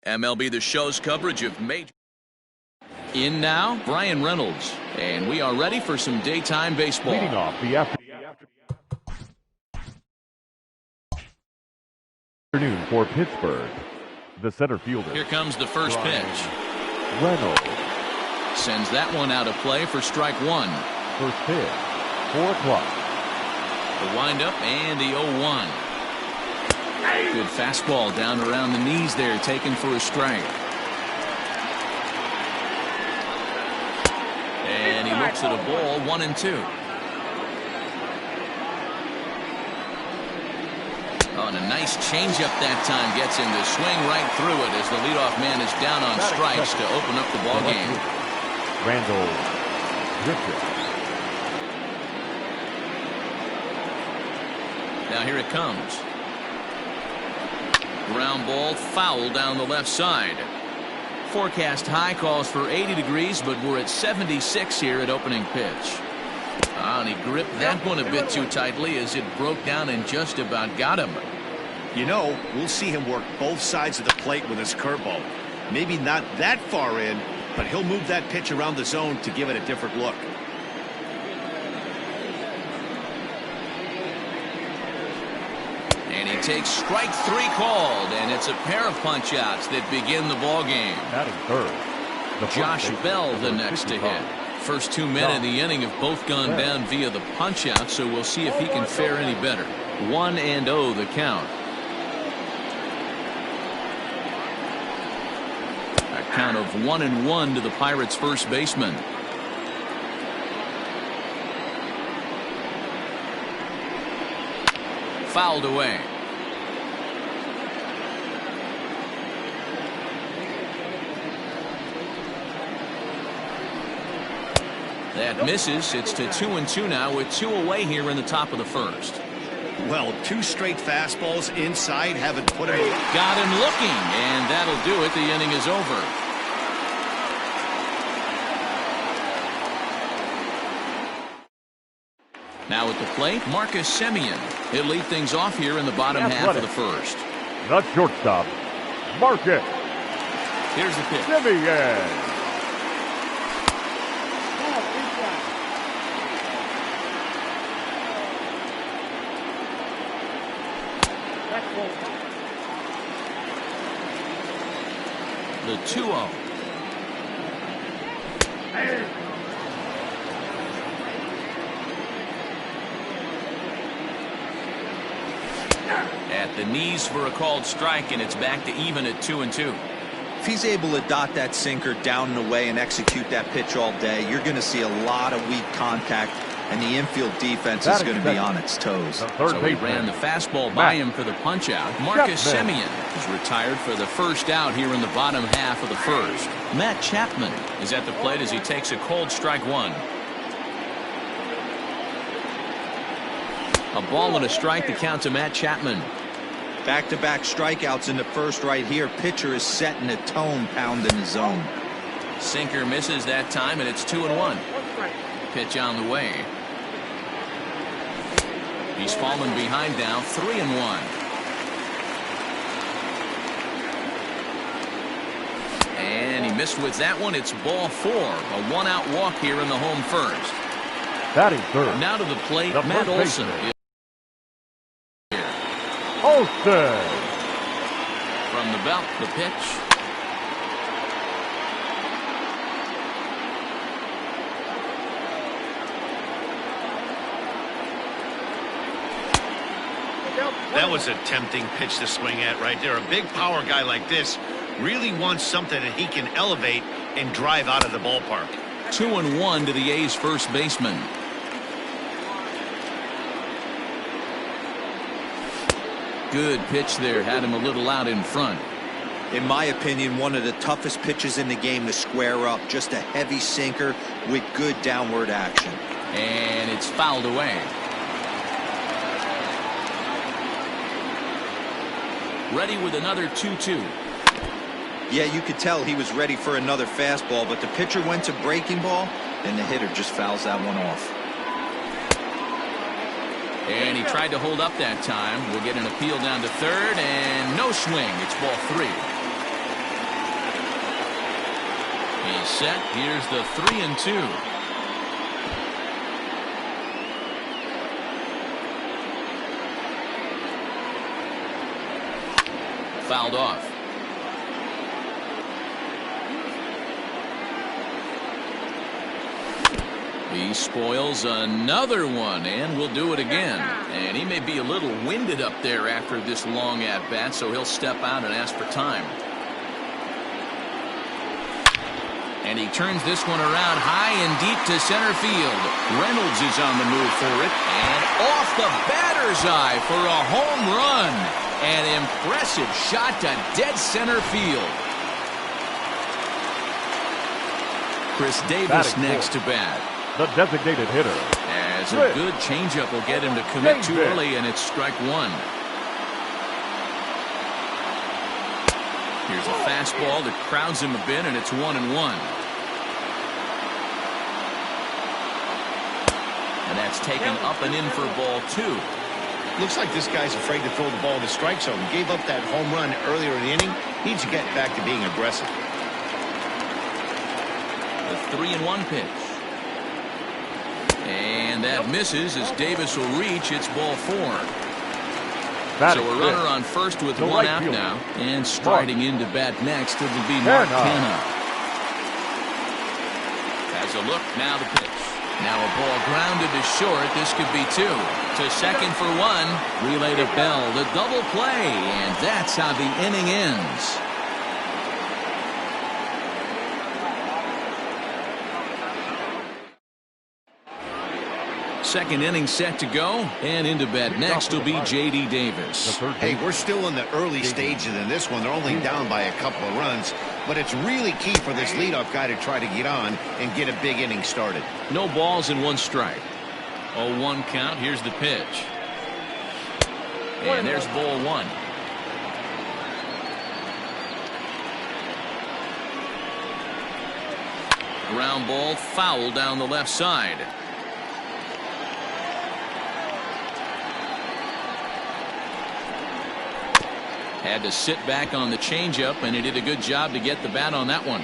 MLB The Show's coverage of major. In now, Brian Reynolds. And we are ready for some daytime baseball. Leading off the afternoon for Pittsburgh, the center fielder. Here comes the first pitch. Reynolds. Sends that one out of play for strike one. First pitch, 4 o'clock. The windup and the 0-1. Good fastball down around the knees there, taken for a strike. And he looks at a ball, 1-2. Oh, and a nice changeup that time gets him to swing right through it as the leadoff man is down on strikes to open up the ball game. Randall Griffith. Now here it comes. Ground ball foul down the left side. Forecast high calls for 80 degrees, but we're at 76 here at opening pitch. And he gripped that one a bit too tightly as it broke down and just about got him. You know, we'll see him work both sides of the plate with his curveball. Maybe not that far in, but he'll move that pitch around the zone to give it a different look. And he takes strike three called, and it's a pair of punch-outs that begin the ball game. Batting third. Josh Bell the next to hit. First 2 men in the inning have both gone down via the punch-out, so we'll see if he can fare any better. 1-0 the count. A count of 1-1 to the Pirates' first baseman. Fouled away. That misses. It's to 2-2 now with 2 away here in the top of the first. Well, 2 straight fastballs inside haven't put him. Got him looking, and that'll do it. The inning is over. Now at the plate, Marcus Semien. He'll lead things off here in the bottom half of the first. The shortstop, Marcus. Here's the pitch. Semien. The 2-0. At the knees for a called strike, and it's back to even at 2-2. If he's able to dot that sinker down and away and execute that pitch all day, you're going to see a lot of weak contact, and the infield defense is going to be on its toes. So he ran the fastball by him for the punch-out. Marcus Semien is retired for the first out here in the bottom half of the first. Matt Chapman is at the plate as he takes a called strike one. A ball and a strike to count to Matt Chapman. Back-to-back strikeouts in the first right here. Pitcher is setting a tone, pounding his zone. Sinker misses that time, and it's 2-1. Pitch on the way. He's fallen behind now, 3-1. And he missed with that one. It's ball 4. A 1-out walk here in the home first. Batting third. Now to the plate, Matt Olson. Olson. From the belt, the pitch. That was a tempting pitch to swing at right there. A big power guy like this really wants something that he can elevate and drive out of the ballpark. 2-1 to the A's first baseman. Good pitch there. Had him a little out in front. In my opinion, one of the toughest pitches in the game to square up. Just a heavy sinker with good downward action. And it's fouled away. Ready with another 2-2. Yeah, you could tell he was ready for another fastball, but the pitcher went to breaking ball, and the hitter just fouls that one off. And he tried to hold up that time. We'll get an appeal down to third, and no swing. It's ball 3. He's set. Here's the 3-2. Fouled off. He spoils another one, and will do it again. And he may be a little winded up there after this long at-bat, so he'll step out and ask for time. And he turns this one around high and deep to center field. Reynolds is on the move for it, and off the batter's eye for a home run. An impressive shot to dead center field. Chris Davis next to bat. The designated hitter. As a good changeup will get him to commit too early, and it's strike one. Here's a fastball that crowds him a bit, and it's 1-1. And that's taken up and in for ball two. Looks like this guy's afraid to throw the ball in the strike zone. Gave up that home run earlier in the inning. Needs to get back to being aggressive. The 3-1 pitch. And that misses as Davis will reach. It's ball four. So a runner on first with one out now. And striding into bat next, it will be Mark Canha. Has a look, now the pitch. Now a ball grounded to short. This could be two. To second for one. Relay to Bell. The double play. And that's how the inning ends. Second inning set to go, and into bat next will be J.D. Davis. Hey, we're still in the early stages in this one. They're only down by a couple of runs, but it's really key for this leadoff guy to try to get on and get a big inning started. No balls and one strike. 0-1 count. Here's the pitch. And there's ball one. Ground ball foul down the left side. Had to sit back on the changeup, and he did a good job to get the bat on that one.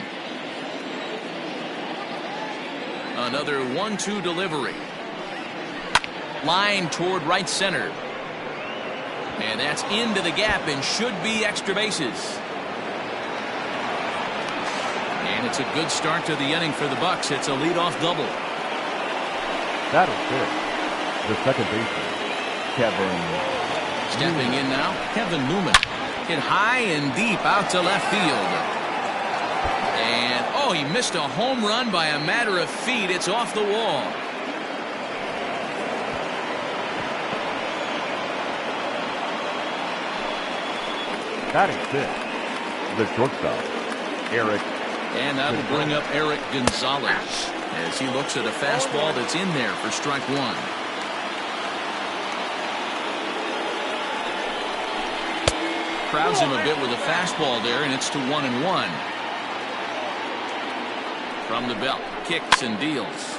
Another 1-2 delivery. Line toward right center. And that's into the gap and should be extra bases. And it's a good start to the inning for the Bucks. It's a leadoff double. That is good. The second baseman, Kevin. Stepping in now, Kevin Newman. Hit high and deep out to left field. And, oh, he missed a home run by a matter of feet. It's off the wall. Batting fifth, the shortstop, Eric. And that'll bring up Eric Gonzalez as he looks at a fastball that's in there for strike one. Crowds him a bit with a fastball there, and it's to 1-1. From the belt, kicks and deals.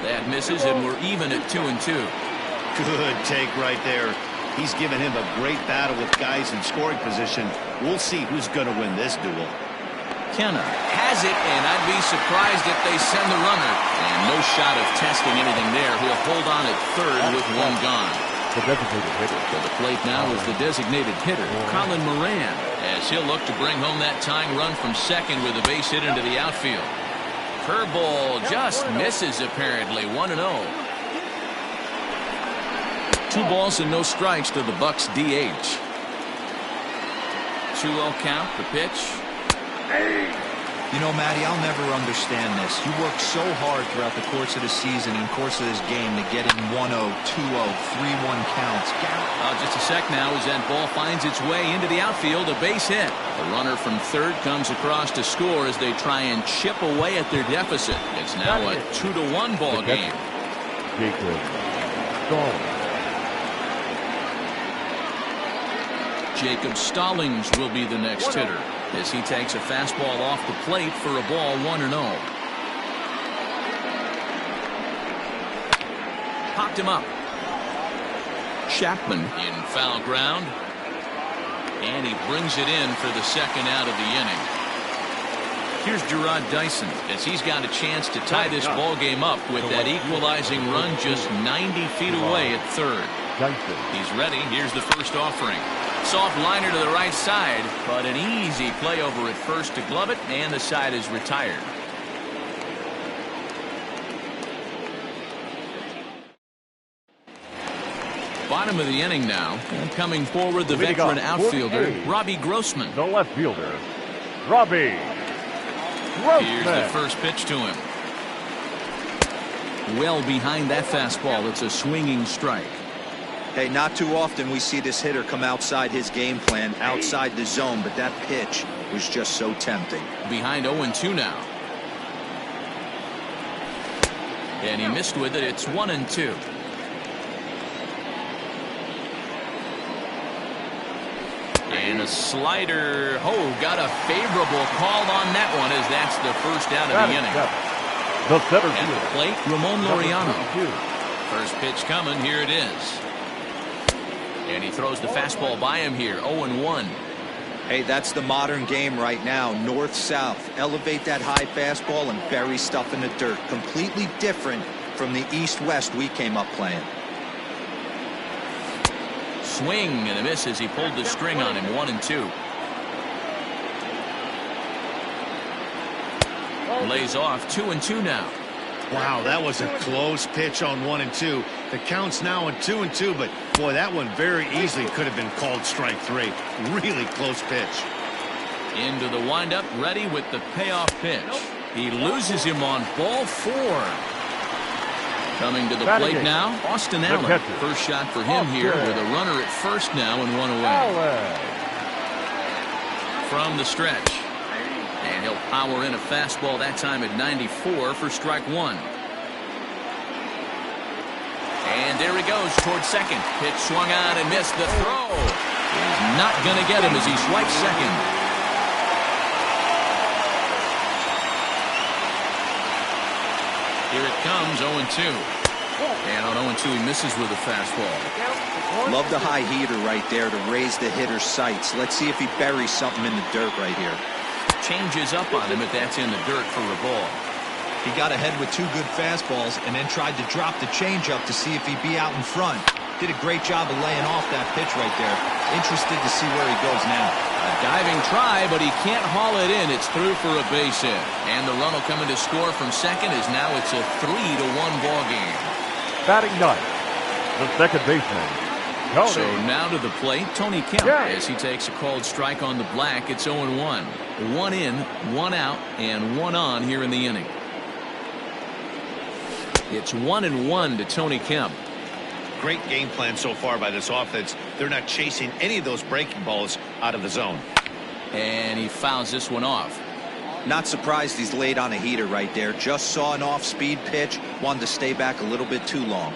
That misses, and we're even at 2-2. Good take right there. He's given him a great battle with guys in scoring position. We'll see who's going to win this duel. Canha has it, and I'd be surprised if they send the runner. And no shot of testing anything there. He'll hold on at third with one gone. The designated hitter. To the plate now is the designated hitter, Colin Moran, as he'll look to bring home that tying run from second with a base hit into the outfield. Curveball just misses apparently. 1-0. 2 balls and no strikes to the Bucks DH. 2-0 count. The pitch. You know, Matty, I'll never understand this. You work so hard throughout the course of the season and course of this game to get in 1-0, 2-0, 3-1 counts. Just a sec now as that ball finds its way into the outfield. A base hit. The runner from third comes across to score as they try and chip away at their deficit. It's now a 2-1 ball game. Jacob Stallings will be the next hitter as he takes a fastball off the plate for a ball 1-0. Popped him up. Chapman in foul ground. And he brings it in for the second out of the inning. Here's Gerard Dyson as he's got a chance to tie this ball game up with that equalizing run just 90 feet away at third. He's ready. Here's the first offering. Soft liner to the right side, but an easy play over at first to glove it, and the side is retired. Bottom of the inning now, and coming forward the veteran outfielder Robbie Grossman. The left fielder, Robbie Grossman. Here's the first pitch to him. Well behind that fastball. It's a swinging strike. Hey, not too often we see this hitter come outside his game plan, outside the zone, but that pitch was just so tempting. Behind 0-2 now. And he missed with it. It's 1-2. And a slider. Oh, got a favorable call on that one as that's the first out of the inning. The center At the plate, Ramon Laureano. First pitch coming. Here it is. And he throws the fastball by him here. 0-1. Hey, that's the modern game right now. North-south. Elevate that high fastball and bury stuff in the dirt. Completely different from the east-west we came up playing. Swing and a miss as he pulled the string on him. 1-2. Lays off. 2-2 now. Wow, that was a close pitch on 1-2. The count's now at 2-2, but boy, that one very easily could have been called strike 3. Really close pitch. Into the windup, ready with the payoff pitch. He loses him on ball 4. Coming to the plate now, Austin Allen. First shot for him here with a runner at first now and one away. From the stretch. And he'll power in a fastball that time at 94 for strike 1. And there he goes towards second. Pitch swung on and missed the throw. He's not going to get him as he swipes second. Here it comes, 0-2. And on 0-2 he misses with a fastball. Love the high heater right there to raise the hitter's sights. Let's see if he buries something in the dirt right here. Changes up on him, but that's in the dirt for a ball. He got ahead with 2 good fastballs and then tried to drop the changeup to see if he'd be out in front. Did a great job of laying off that pitch right there. Interested to see where he goes now. A diving try, but he can't haul it in. It's through for a base hit. And the run will come in to score from second as now it's a 3-1 ball game. Batting ninth, the second baseman, Tony. So now to the plate, Tony Kemp, as he takes a called strike on the black. It's 0-1. 1 in, 1 out, and 1 on here in the inning. It's 1-1 to Tony Kemp. Great game plan so far by this offense. They're not chasing any of those breaking balls out of the zone. And he fouls this one off. Not surprised he's laid on a heater right there. Just saw an off-speed pitch. Wanted to stay back a little bit too long.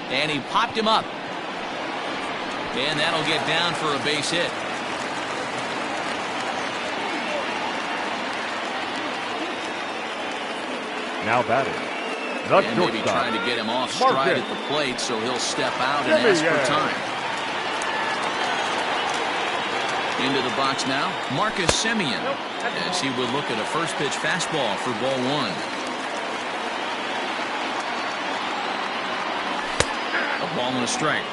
And he popped him up. And that'll get down for a base hit. Now batting, the and maybe trying to get him off stride at the plate, so he'll step out and ask for time. Into the box now, Marcus Semien, as he would look at a first pitch fastball for ball 1. A ball and a strike.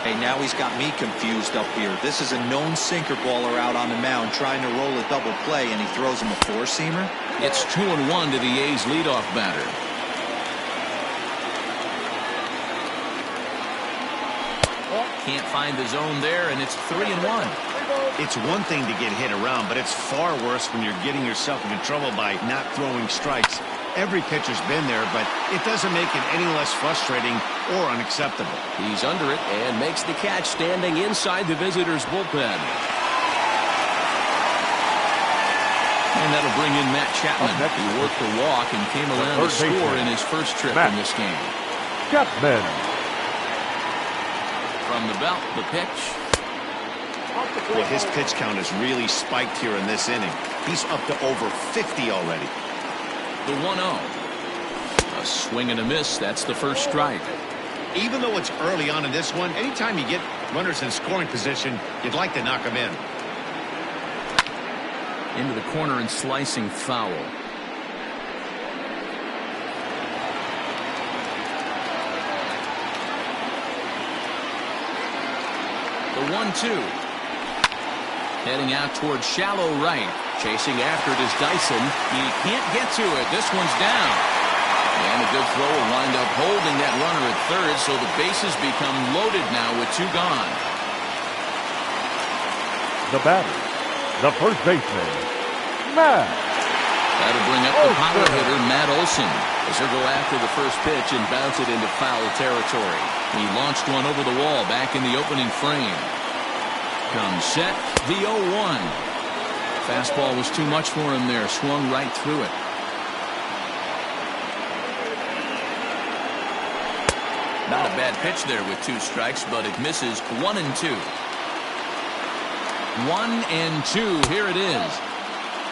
Hey, now he's got me confused up here. This is a known sinker baller out on the mound trying to roll a double play, and he throws him a 4-seamer. It's 2-1 to the A's leadoff batter. Can't find the zone there, and it's 3-1. It's one thing to get hit around, but it's far worse when you're getting yourself into trouble by not throwing strikes. Every pitcher's been there, but it doesn't make it any less frustrating or unacceptable. He's under it and makes the catch standing inside the visitor's bullpen. And that'll bring in Matt Chapman. He worked the walk and came around to score in his first trip in this game. Chapman. From the belt, the pitch. Well, his pitch count has really spiked here in this inning. He's up to over 50 already. The 1-0. A swing and a miss. That's the first strike. Even though it's early on in this one, anytime you get runners in scoring position, you'd like to knock them in. Into the corner and slicing foul. The 1-2. Heading out towards shallow right. Chasing after it is Dyson. He can't get to it. This one's down. And a good throw will wind up holding that runner at third, so the bases become loaded now with 2 gone. The batter, the first baseman, Matt. That'll bring up the power hitter, Matt Olson, as he'll go after the first pitch and bounce it into foul territory. He launched one over the wall back in the opening frame. Comes set, the 0-1. Fastball was too much for him there, swung right through it. Not a bad pitch there with 2 strikes, but it misses. 1-2. 1-2. Here it is.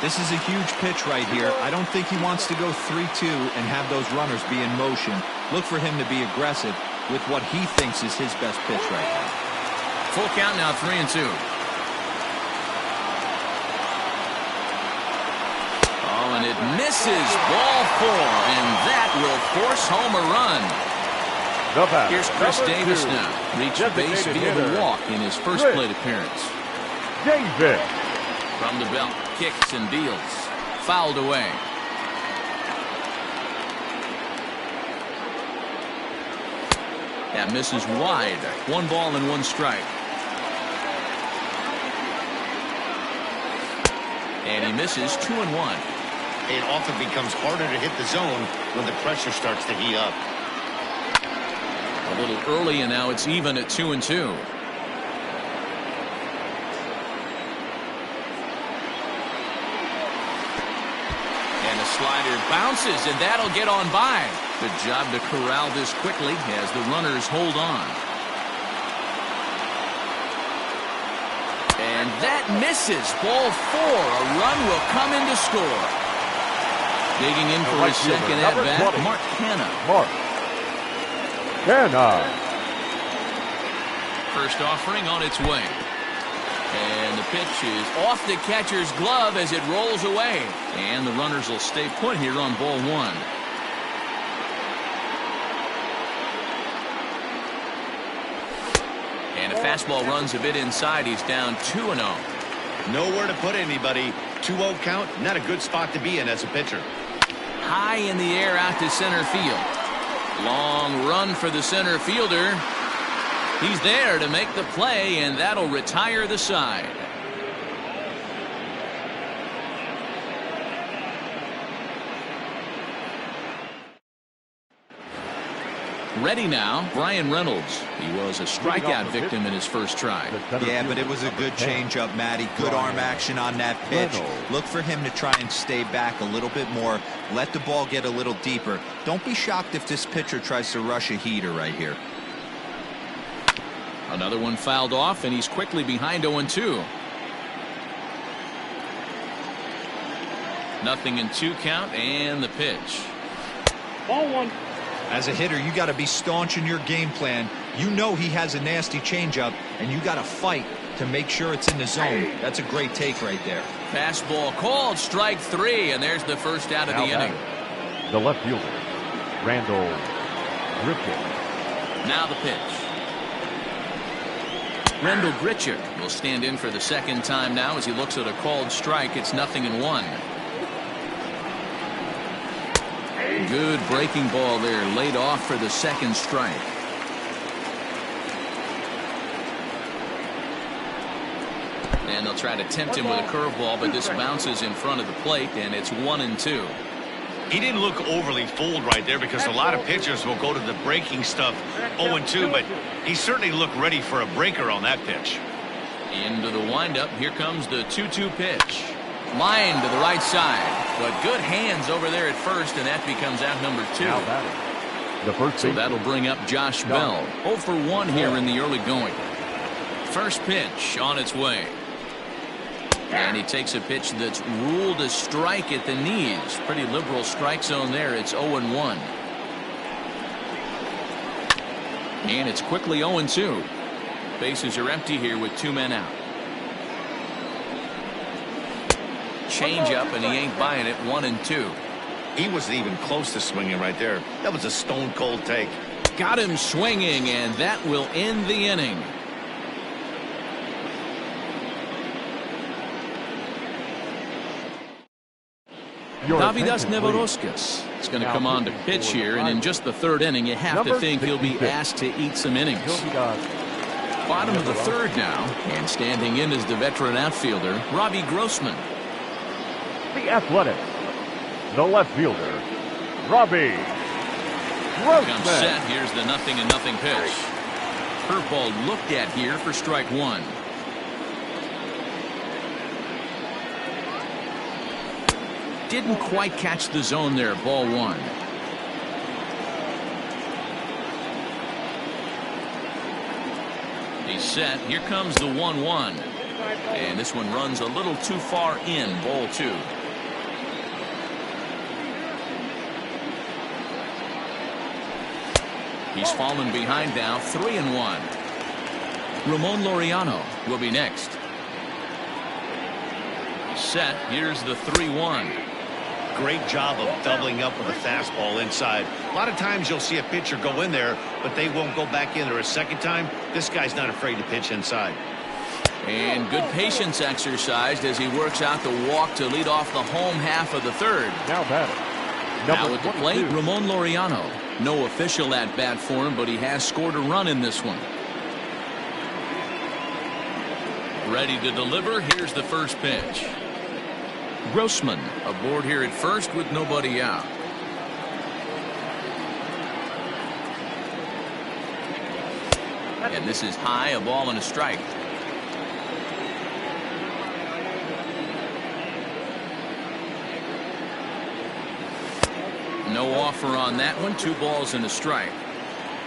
This is a huge pitch right here. I don't think he wants to go 3-2 and have those runners be in motion. Look for him to be aggressive with what he thinks is his best pitch right now. Full count now, 3-2. Oh, and it misses. Ball 4, and that will force home a run. Here's Chris Davis now. Reached base via the walk in his first plate appearance. Davis. From the belt, kicks and deals. Fouled away. That misses wide. 1 ball and 1 strike. And he misses 2-1. It often becomes harder to hit the zone when the pressure starts to heat up. A little early, and now it's even at 2-2. And the slider bounces, and that'll get on by. Good job to corral this quickly as the runners hold on. And that misses. Ball 4. A run will come in to score. Digging in for his second at-bat, Mark Canha. First offering on its way. And the pitch is off the catcher's glove as it rolls away. And the runners will stay put here on ball 1. And a fastball runs a bit inside. He's down 2-0. Nowhere to put anybody. 2-0 count, not a good spot to be in as a pitcher. High in the air out to center field. Long run for the center fielder. He's there to make the play, and that'll retire the side. Ready now, Brian Reynolds. He was a strikeout victim in his first try. Yeah, but it was a good changeup, Matty. Good arm action on that pitch. Look for him to try and stay back a little bit more. Let the ball get a little deeper. Don't be shocked if this pitcher tries to rush a heater right here. Another one fouled off, and he's quickly behind 0-2. Nothing in 2 count, and the pitch. Ball 1. As a hitter, you got to be staunch in your game plan. You know he has a nasty changeup, and you got to fight to make sure it's in the zone. That's a great take right there. Fastball called, strike 3, and there's the first out of the inning. The left fielder, Randall Griffin. Now the pitch. Randall Grichuk will stand in for the second time now as he looks at a called strike. It's 0-1. Good breaking ball there, laid off for the second strike. And they'll try to tempt him with a curveball, but this bounces in front of the plate, and it's 1-2. He didn't look overly fooled right there because a lot of pitchers will go to the breaking stuff 0-2, but he certainly looked ready for a breaker on that pitch. Into the windup. Here comes the 2-2 pitch. Line to the right side, but good hands over there at first, and that becomes out number 2. The first So baseman. that'll bring up Josh Bell. 0 for 1 here in the early going. First pitch on its way. And he takes a pitch that's ruled a strike at the knees. Pretty liberal strike zone there. It's 0-1. And it's quickly 0-2. Bases are empty here with 2 men out. Change up, and he ain't buying it. 1-2. He wasn't even close to swinging right there. That was a stone cold take. Got him swinging, and that will end the inning. Davidas Nevoroskis is going to come on to pitch here, and in just the 3rd inning, you have to think he'll be asked to eat some innings. Bottom of the 3rd now, and standing in is the veteran outfielder, Robbie Grossman. The Athletics. The left fielder, Robbie Comes Grossman. set. Here's the 0-0 pitch. Curveball looked at here for strike 1. Didn't quite catch the zone there. Ball 1. He's set. Here comes the 1-1. And this one runs a little too far in. Ball 2. He's fallen behind now. 3-1. Ramon Laureano will be next. Set. Here's the 3-1. Great job of doubling up with a fastball inside. A lot of times you'll see a pitcher go in there, but they won't go back in there a second time. This guy's not afraid to pitch inside. And good patience exercised as he works out the walk to lead off the home half of the 3rd. Now batting. Now at the plate, Ramon Laureano. No official at bat for him, but he has scored a run in this one. Ready to deliver. Here's the first pitch. Grossman aboard here at first with nobody out. And this is high, a ball and a strike. No offer on that one. 2 balls and a strike.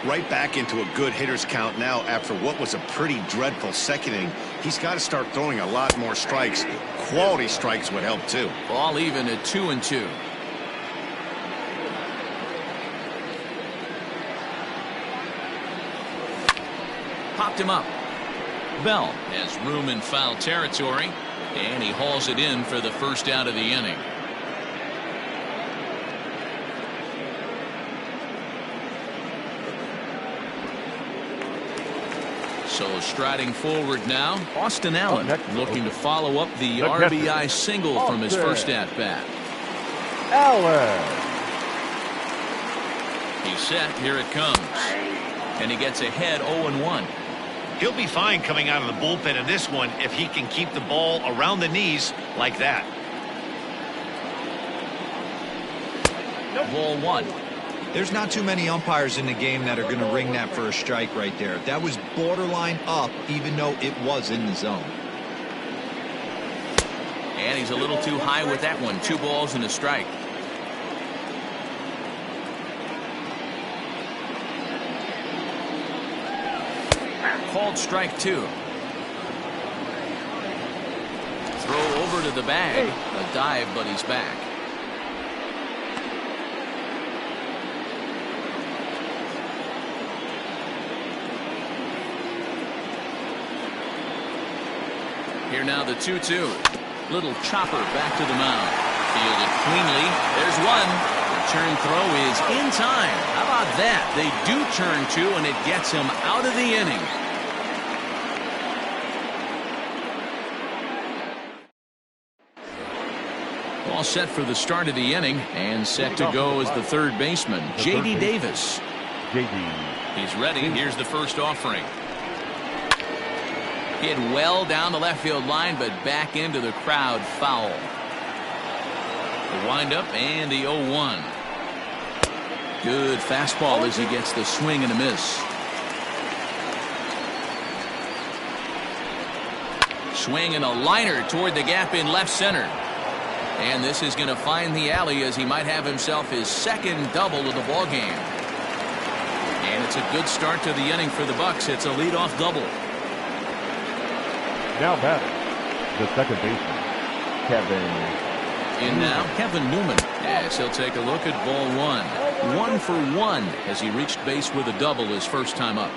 Right back into a good hitter's count now after what was a pretty dreadful 2nd inning. He's got to start throwing a lot more strikes. Quality strikes would help too. Ball even at 2-2. Popped him up. Bell has room in foul territory, and he hauls it in for the first out of the inning. So striding forward now, Austin Allen looking to follow up the RBI single from his first at-bat. Allen. He's set. Here it comes. And he gets ahead 0-1. He'll be fine coming out of the bullpen in this one if he can keep the ball around the knees like that. Ball 1. There's not too many umpires in the game that are going to ring that for a strike right there. That was borderline up, even though it was in the zone. And he's a little too high with that one. 2 balls and a strike. Called strike 2. Throw over to the bag. A dive, but he's back. Here now the 2-2. Little chopper back to the mound. Fielded cleanly. There's one. The turn throw is in time. How about that? They do turn 2, and it gets him out of the inning. All set for the start of the inning, and set to go as the 3rd baseman, J.D. Davis. He's ready. Here's the first offering. Hit well down the left field line, but back into the crowd, foul. The windup and the 0-1. Good fastball as he gets the swing and a miss. Swing and a liner toward the gap in left center. And this is going to find the alley as he might have himself his 2nd double of the ball game. And it's a good start to the inning for the Bucks. It's a leadoff double. Now batting, the second baseman, Kevin. In now, Kevin Newman, as he'll take a look at ball one. 1 for 1 as he reached base with a double his first time up.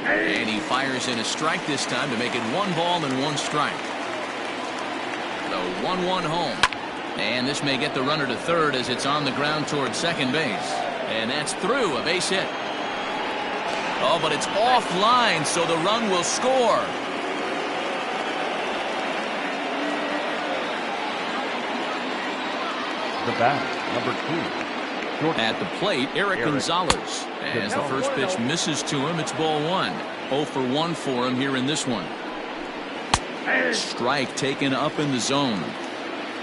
And he fires in a strike this time to make it 1 ball and 1 strike. The 1-1 home. And this may get the runner to third as it's on the ground toward second base. And that's through, a base hit. Oh, but it's offline, so the run will score. The bat, number 2. At the plate, Eric Gonzalez. As the first pitch misses to him, it's ball 1. 0 for 1 for him here in this one. Strike taken up in the zone.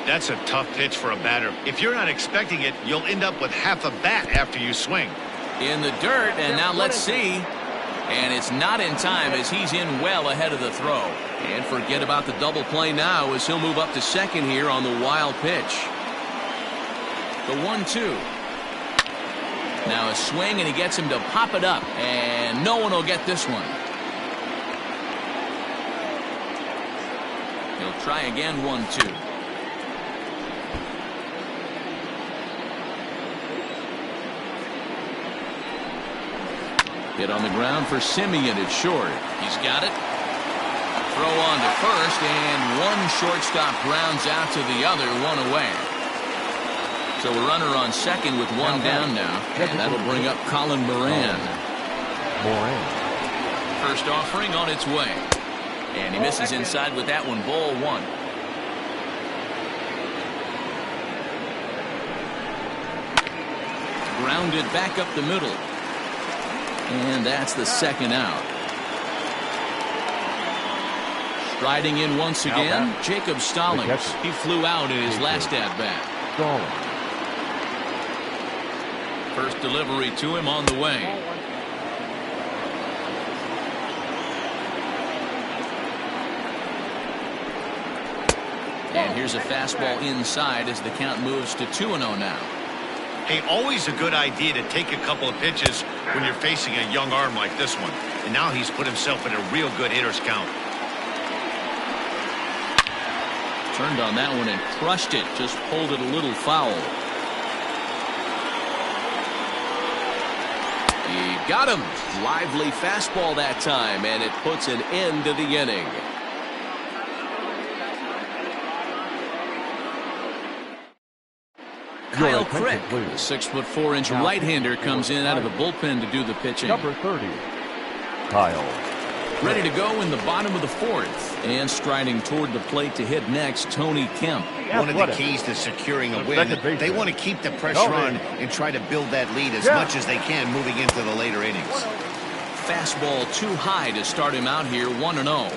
That's a tough pitch for a batter. If you're not expecting it, you'll end up with half a bat after you swing. In the dirt, and now let's see. And it's not in time as he's in well ahead of the throw. And forget about the double play now as he'll move up to second here on the wild pitch. The 1-2. Now a swing, and he gets him to pop it up. And no one will get this one. He'll try again, 1-2. Hit on the ground for Simeon. It's short. He's got it. Throw on to first, and one shortstop grounds out to the other, 1 away. So a runner on second with 1 down now, and that'll bring up Colin Moran. First offering on its way. And he misses inside with that one, ball 1. Grounded back up the middle. And that's the second out. Striding in once again, Jacob Stallings. He flew out in his last at-bat. First delivery to him on the way. And here's a fastball inside as the count moves to 2-0 now. Hey, always a good idea to take a couple of pitches when you're facing a young arm like this one. And now he's put himself in a real good hitter's count. Turned on that one and crushed it. Just pulled it a little foul. He got him. Lively fastball that time, and it puts an end to the inning. Kyle Crick, the 6'4" right-hander, comes in out of the bullpen to do the pitching. Number 30, Kyle. Ready to go in the bottom of the 4th. And striding toward the plate to hit next, Tony Kemp. One of the keys to securing a win, they want to keep the pressure on and try to build that lead as much as they can moving into the later innings. Fastball too high to start him out here, 1-0.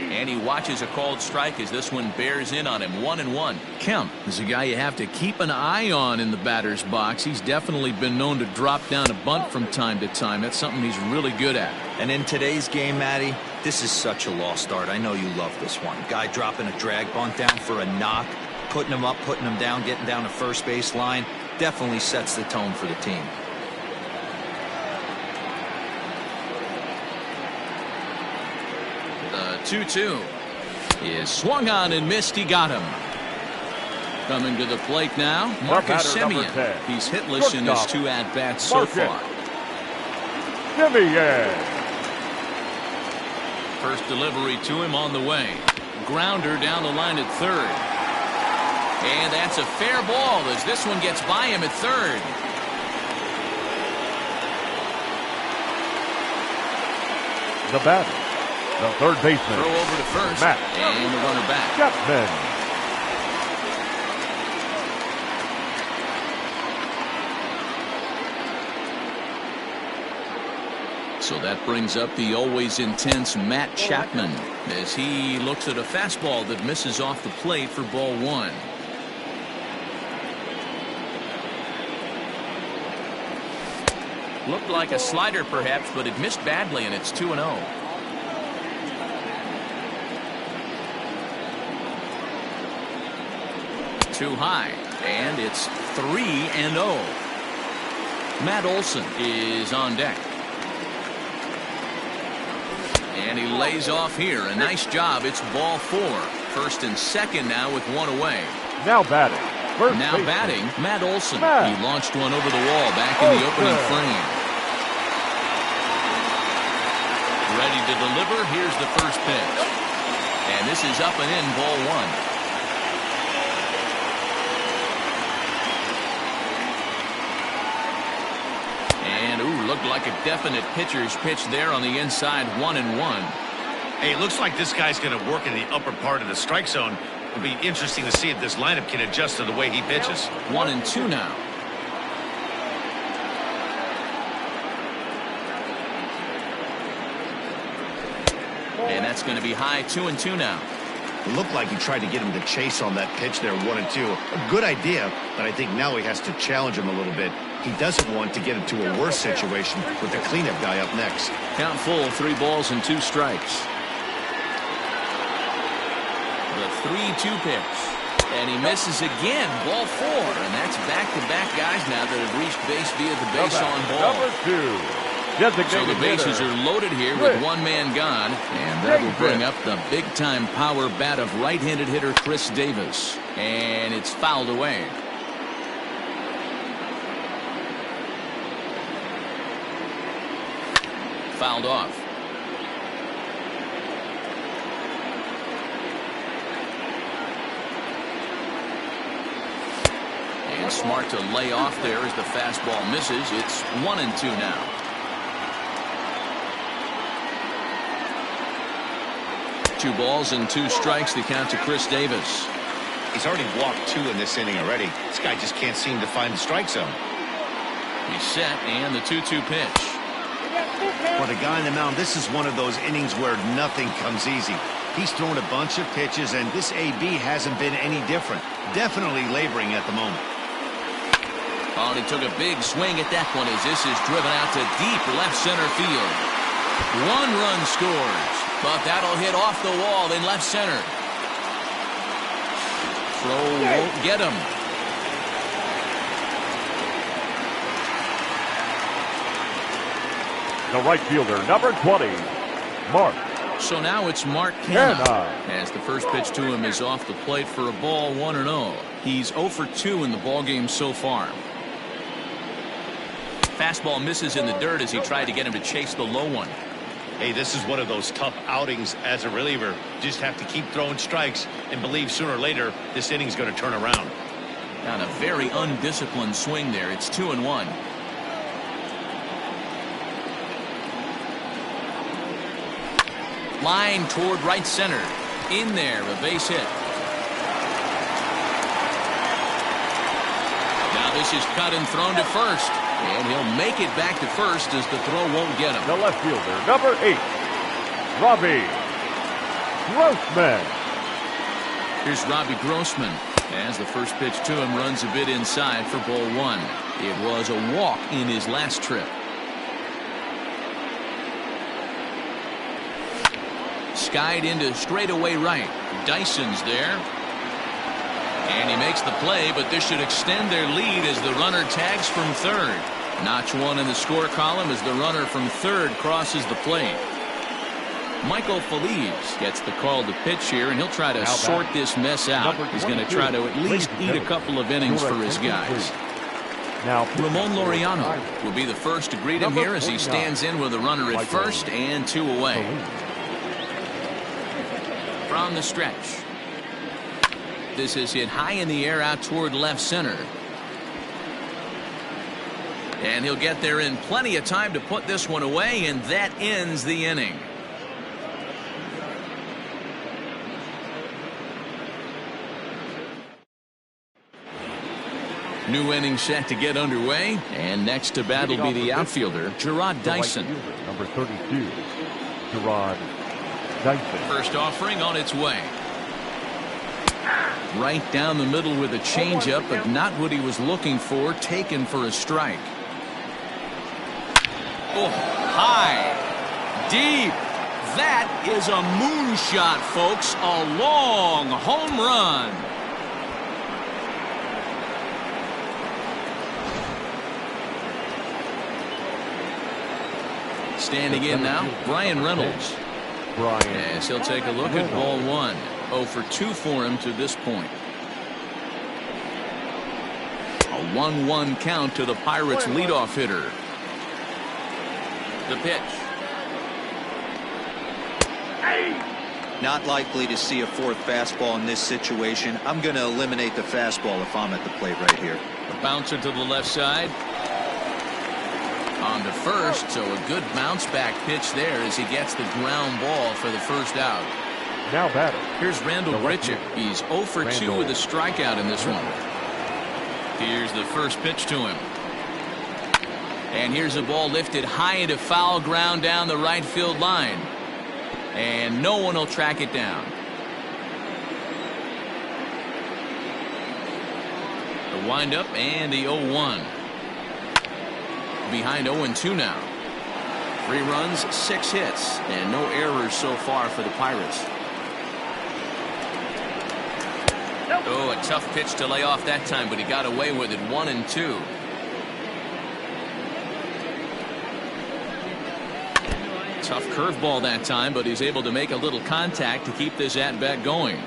And he watches a called strike as this one bears in on him, 1-1. Kemp is a guy you have to keep an eye on in the batter's box. He's definitely been known to drop down a bunt from time to time. That's something he's really good at. And in today's game, Matty, this is such a lost start. I know you love this one. Guy dropping a drag bunt down for a knock, putting him up, putting him down, getting down the first base line. Definitely sets the tone for the team. The 2-2 is swung on and missed. He got him. Coming to the plate now, Marcus Simeon. He's hitless in his 2 at-bats so far. Simeon. First delivery to him on the way. Grounder down the line at third. And that's a fair ball as this one gets by him at third. The batter, the third baseman. Throw over to first. And the runner back. Chapman. So that brings up the always intense Matt Chapman as he looks at a fastball that misses off the plate for ball 1. Looked like a slider perhaps, but it missed badly, and it's 2-0. Too high. And it's 3-0. Matt Olson is on deck. And he lays off here. A nice job. It's ball 4. First and second now with one away. Now batting. Now batting, Matt Olson. He launched one over the wall back in the opening frame. Ready to deliver. Here's the first pitch. And this is up and in, ball 1. And, looked like a definite pitcher's pitch there on the inside, 1-1. Hey, it looks like this guy's going to work in the upper part of the strike zone. It'll be interesting to see if this lineup can adjust to the way he pitches. 1-2 now. And that's going to be high, 2-2 now. It looked like he tried to get him to chase on that pitch there, 1-2. A good idea, but I think now he has to challenge him a little bit. He doesn't want to get into a worse situation with the cleanup guy up next. Count full, 3 balls and 2 strikes. The 3-2 pitch. And he misses again, ball 4. And that's back-to-back guys now that have reached base via the base on ball. So the bases are loaded here with one man gone, and that will bring up the big-time power bat of right-handed hitter Chris Davis. And it's fouled away. Fouled off. And smart to lay off there as the fastball misses. It's 1-2 now. Two balls and 2 strikes, the count to Chris Davis. He's already walked 2 in this inning already. This guy just can't seem to find the strike zone. He's set, and the 2-2 pitch. For the guy on the mound, this is one of those innings where nothing comes easy. He's thrown a bunch of pitches, and this AB hasn't been any different. Definitely laboring at the moment. Oh, and he took a big swing at that one as this is driven out to deep left center field. 1 run scores, but that'll hit off the wall in left center. Throw won't get him. The right fielder, number 20, Mark. So now it's Mark Canha, as the first pitch to him is off the plate for a ball, 1-0. He's 0 for 2 in the ballgame so far. Fastball misses in the dirt as he tried to get him to chase the low one. Hey, this is one of those tough outings as a reliever. Just have to keep throwing strikes and believe sooner or later this inning's going to turn around. On a very undisciplined swing there. It's 2-1. Line toward right center. In there, a base hit. Now this is cut and thrown to first. And he'll make it back to first as the throw won't get him. The left fielder, number 8, Robbie Grossman. Here's Robbie Grossman as the first pitch to him runs a bit inside for ball 1. It was a walk in his last trip. Skied into straightaway right. Dyson's there. And he makes the play, but this should extend their lead as the runner tags from third. Notch 1 in the score column as the runner from third crosses the plate. Michael Feliz gets the call to pitch here, and he'll try to sort this mess out. He's going to try to at least eat a couple of innings for his guys. Now, Ramon Laureano will be the first to greet him here as he stands in with a runner at first and 2 away. From the stretch. This is hit high in the air out toward left center. And he'll get there in plenty of time to put this one away, and that ends the inning. New inning set to get underway, and next to bat will be the outfielder, Gerard Dyson. Number 32, Gerard Dyson. First offering on its way. Right down the middle with a changeup, but not what he was looking for, taken for a strike. Oh, high, deep. That is a moonshot, folks. A long home run. Standing in now, Brian Reynolds. As he'll take a look at ball one. 0 for 2 for him to this point. A 1-1 count to the Pirates leadoff hitter. The pitch. Not likely to see a fourth fastball in this situation. I'm going to eliminate the fastball if I'm at the plate right here. A bouncer to the left side. On to first, so a good bounce back pitch there as he gets the ground ball for the first out. Now batter. Here's Randall Grichuk. He's 0 for 2 with a strikeout in this one. Here's the first pitch to him. And here's a ball lifted high into foul ground down the right field line. And no one will track it down. The windup and the 0-1. Behind 0-2 now. 3 runs, 6 hits, and no errors so far for the Pirates. Oh, a tough pitch to lay off that time, but he got away with it. 1-2. Tough curveball that time, but he's able to make a little contact to keep this at-bat going.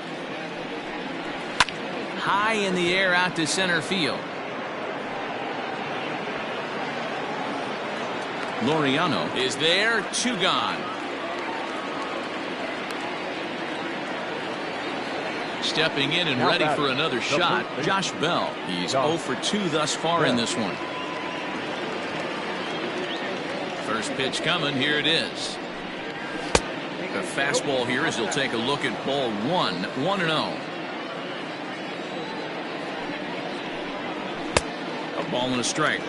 High in the air out to center field. Laureano is there, 2 gone. Stepping in and ready for another shot, Josh Bell. He's 0 for 2 thus far in this one. First pitch coming, here it is. A fastball here as he'll take a look at ball 1, 1-0. A ball and a strike.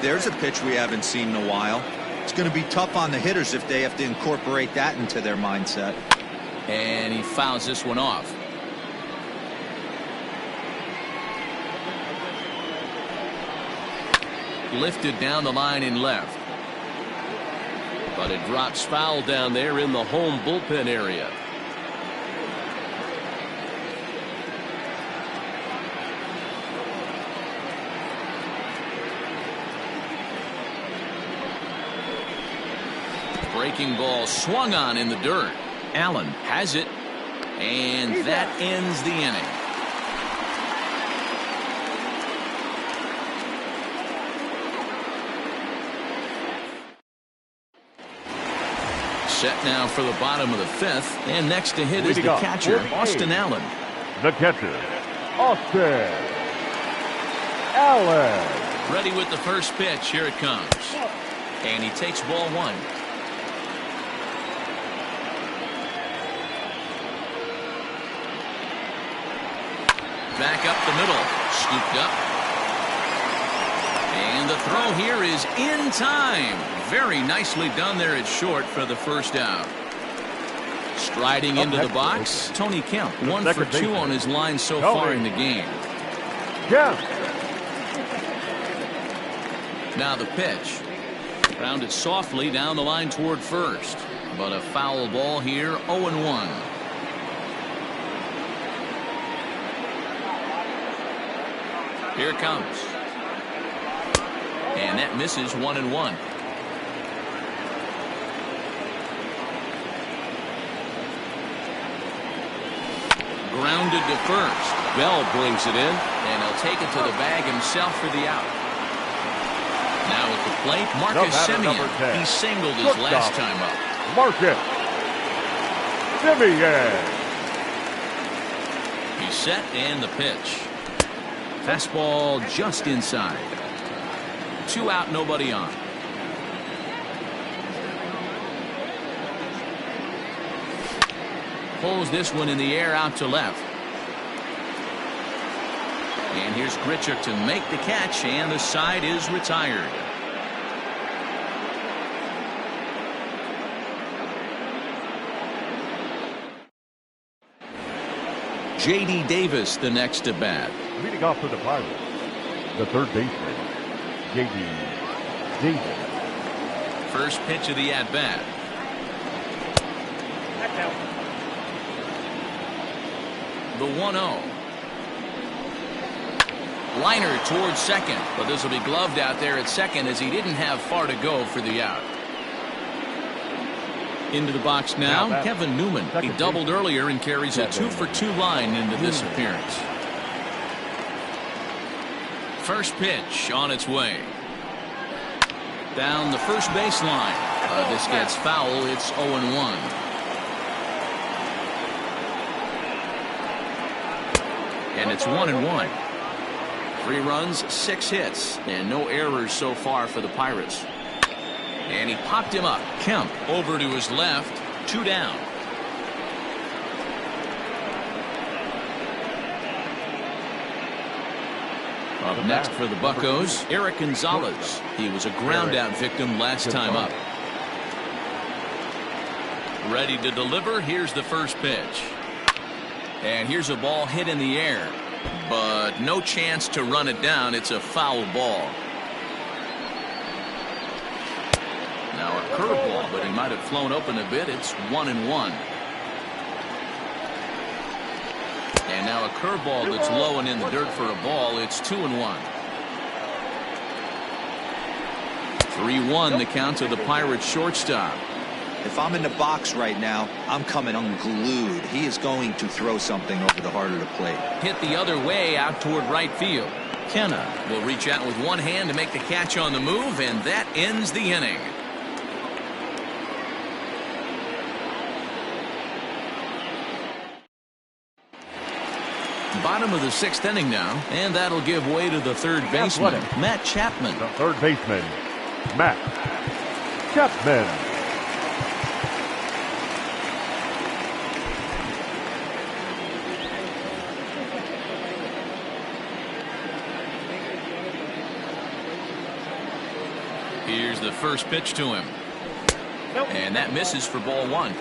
There's a pitch we haven't seen in a while. It's going to be tough on the hitters if they have to incorporate that into their mindset. And he fouls this one off. Lifted down the line in left. But it drops foul down there in the home bullpen area. Breaking ball swung on in the dirt. Allen has it, and that ends the inning. Set now for the bottom of the 5th, and next to hit is the catcher, Austin Allen. The catcher, Austin Allen. Ready with the first pitch. Here it comes. And he takes ball 1. Back up the middle. Scooped up. And the throw here is in time. Very nicely done there at short for the first out. Striding into the box, Tony Kemp. 1 for 2 on his line so far in the game. Now the pitch. Grounded softly down the line toward first. But a foul ball here, 0-1. Here it comes. And that misses 1-1. Grounded to first. Bell brings it in, and he'll take it to the bag himself for the out. Now at the plate, Marcus Semien. He singled his last time up. Marcus Semien. He's set, and the pitch. Fastball just inside. 2 out, nobody on. Pulls this one in the air out to left. And here's Grichuk to make the catch, and the side is retired. J.D. Davis the next to bat. Leading off for the Pirates, the third baseman, J.D. Davis. First pitch of the at-bat. The 1-0. Liner towards second, but this will be gloved out there at second as he didn't have far to go for the out. Into the box now, Kevin Newman. He doubled earlier and carries a 2-for-2 line into this appearance. First pitch on its way. Down the first base line. This gets foul. It's 0-1. And it's 1-1. 3 runs, 6 hits, and no errors so far for the Pirates. And he popped him up. Kemp over to his left. 2 down. Up next for the Buccos, Eric Gonzalez. He was a ground-out victim last time up. Ready to deliver. Here's the first pitch. And here's a ball hit in the air, but no chance to run it down. It's a foul ball. Now a curveball, but he might have flown open a bit. It's 1-1. And now a curveball that's low and in the dirt for a ball. It's 2-1. 3-1 the count to the Pirates shortstop. If I'm in the box right now, I'm coming unglued. He is going to throw something over the heart of the plate. Hit the other way out toward right field. Kenna will reach out with one hand to make the catch on the move, and that ends the inning. Bottom of the 6th inning now, and that'll give way to the third baseman, Matt Chapman. The third baseman, Matt Chapman. Here's the first pitch to him. And that misses for ball 1.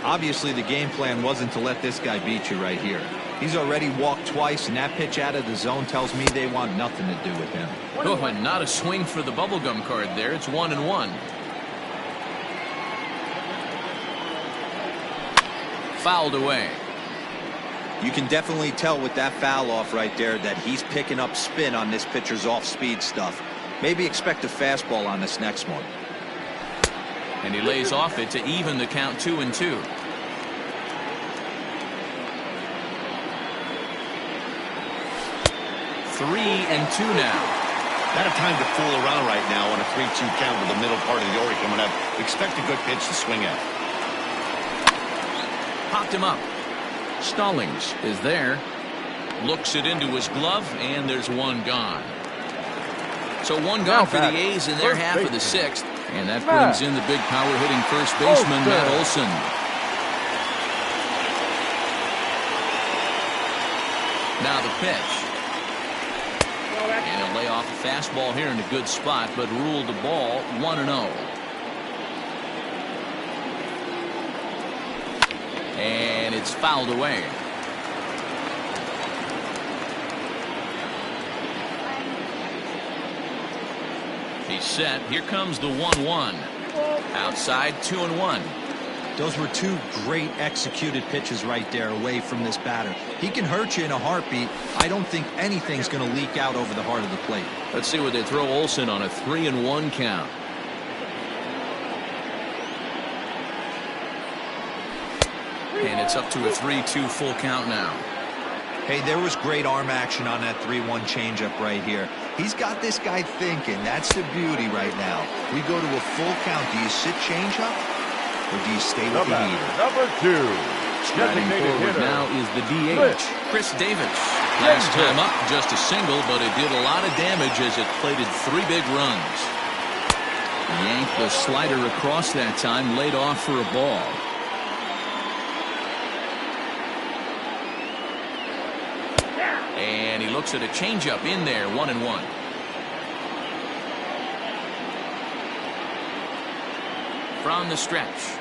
Obviously, the game plan wasn't to let this guy beat you right here. He's already walked twice, and that pitch out of the zone tells me they want nothing to do with him. Oh, and not a swing for the bubblegum card there. It's 1-1. Fouled away. You can definitely tell with that foul off right there that he's picking up spin on this pitcher's off-speed stuff. Maybe expect a fastball on this next one. And he lays off it to even the count 2-2. 3-2 now. Not a time to fool around right now on a 3-2 count with the middle part of the order coming up. Expect a good pitch to swing at. Popped him up. Stallings is there. Looks it into his glove, and there's one gone. So one gone for the A's in their half of the 6th. And that brings in the big power-hitting first baseman, Matt Olson. Now the pitch. And he'll lay off a fastball here in a good spot, but ruled the ball 1-0. And it's fouled away. He's set. Here comes the 1-1. Outside, 2-1. Those were 2 great executed pitches right there away from this batter. He can hurt you in a heartbeat. I don't think anything's going to leak out over the heart of the plate. Let's see where they throw Olson on a 3-1 count. And it's up to a 3-2 full count now. Hey, there was great arm action on that 3-1 changeup right here. He's got this guy thinking. That's the beauty right now. We go to a full count. Do you sit changeup? Or do you stay with the heater? Number 2. Striding forward now is the DH, Chris Davis. Last time up, just a single, but it did a lot of damage as it plated 3 big runs. Yanked the slider across that time, laid off for a ball. And he looks at a changeup in there, 1-1. From the stretch.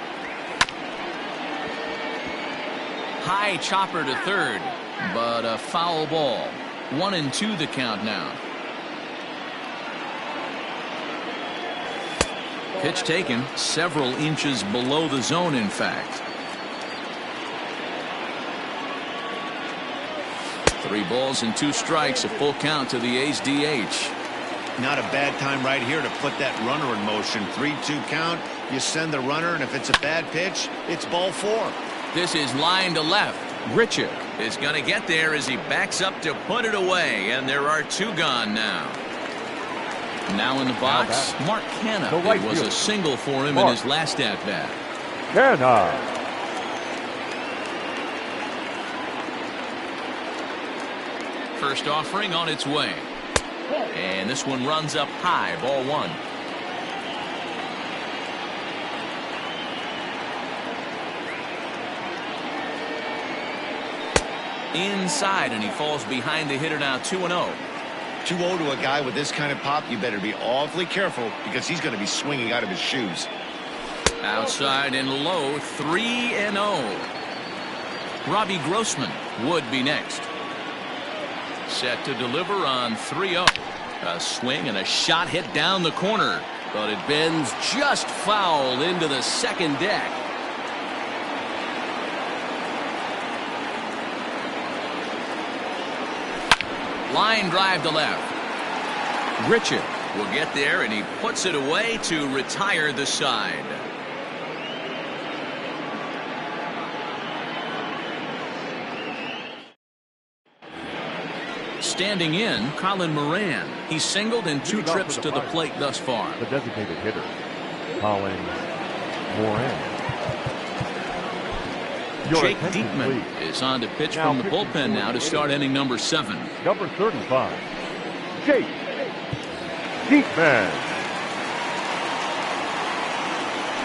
High chopper to third, but a foul ball. 1-2 the count now. Pitch taken several inches below the zone, in fact. 3 balls and 2 strikes, a full count to the A's DH. Not a bad time right here to put that runner in motion. 3-2 count. You send the runner, and if it's a bad pitch, it's ball 4. This is line to left. Grichuk is going to get there as he backs up to put it away, and there are 2 gone now. Now in the box, Mark Canha. Right it was field. a single for him in his last at-bat. Canha. First offering on its way. And this one runs up high, ball 1. Inside, and he falls behind the hitter now 2-0. 2-0 to a guy with this kind of pop, you better be awfully careful because he's going to be swinging out of his shoes. Outside and low, 3-0. Robbie Grossman would be next. Set to deliver on 3-0. A swing and a shot hit down the corner, but it bends just foul into the second deck. Line drive to left. Grichuk will get there, and he puts it away to retire the side. Standing in, Colin Moran. He's singled in 2 trips to the plate thus far. The designated hitter, Colin Moran. Jake Diekman is on to pitch from the bullpen now to start inning number 7. Number 35, Jake Diekman.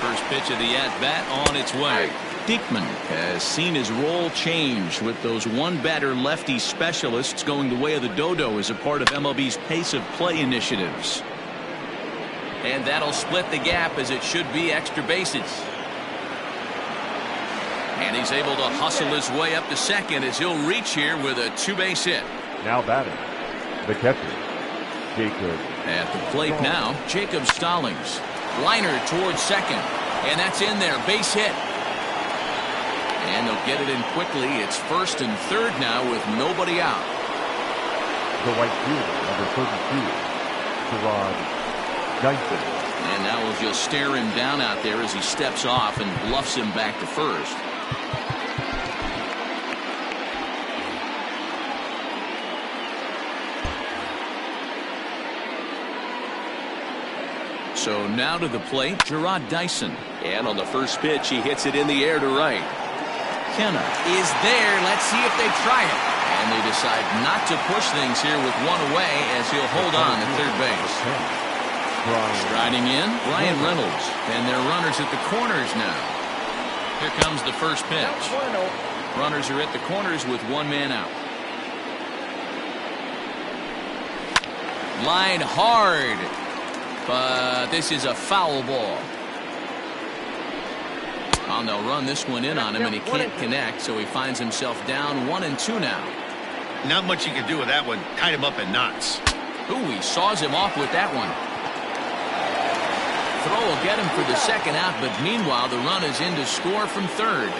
First pitch of the at-bat on its way. Diekman has seen his role change with those one-batter lefty specialists going the way of the dodo as a part of MLB's pace of play initiatives. And that'll split the gap as it should be extra bases. And he's able to hustle his way up to second as he'll reach here with a 2-base hit. Now batting, the catcher, Jacob. At the plate now, Jacob Stallings. Liner towards second. And that's in there. Base hit. And they'll get it in quickly. It's first and third now with nobody out. The right fielder, number 32, Gerard Dyson. And now we'll just stare him down out there as he steps off and bluffs him back to first. So now to the plate, Gerard Dyson. And on the first pitch, he hits it in the air to right. Canha is there. Let's see if they try it. And they decide not to push things here with one away as he'll hold on at third base. Striding in, Brian Reynolds. And their runners at the corners now. Here comes the first pitch. Runners are at the corners with 1 man out. Line hard. But this is a foul ball. Oh, they'll run this one in on him, and he can't connect, so he finds himself down 1-2 now. Not much you can do with that one. Tied him up in knots. Ooh, he saws him off with that one. Throw will get him for the second out, but meanwhile, the run is in to score from third.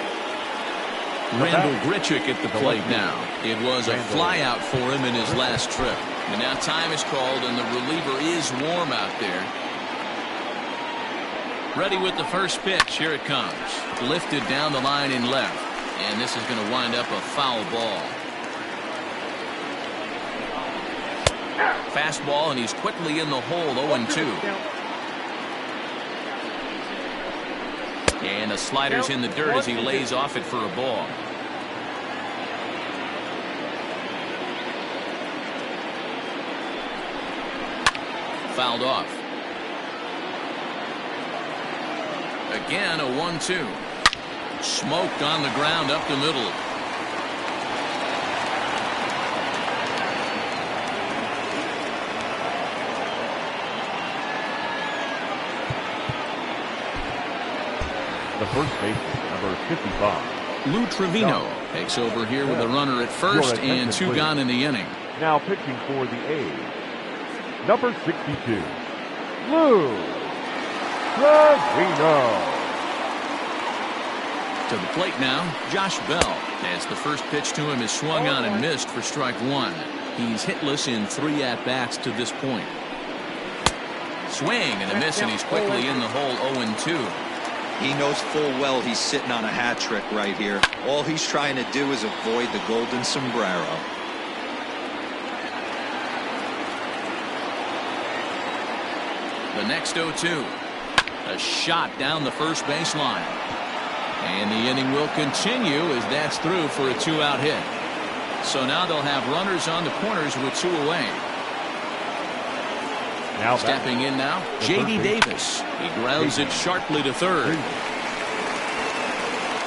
Randall Grichuk at the plate now. It was a flyout for him in his last trip. And now time is called, and the reliever is warm out there. Ready with the first pitch. Here it comes. Lifted down the line in left. And this is going to wind up a foul ball. Fastball, and he's quickly in the hole, 0-2. And the slider's in the dirt as he lays off it for a ball. Fouled off. Again, a 1-2. Smoked on the ground up the middle. The first baseman, number 55. Lou Trevino takes over here with a runner at first and 2 gone in the inning. Now pitching for the A's, number 62, Lou Trevino. To the plate now, Josh Bell. As the first pitch to him is swung on and missed for strike 1. He's hitless in 3 at-bats to this point. swing and a miss, and he's quickly in the hole 0-2. He knows full well he's sitting on a hat trick right here. All he's trying to do is avoid the golden sombrero. The next 0-2. A shot down the first baseline. And the inning will continue as that's through for a 2-out hit. So now they'll have runners on the corners with 2 away. Now stepping in now, J.D. Davis. He grounds it sharply to third.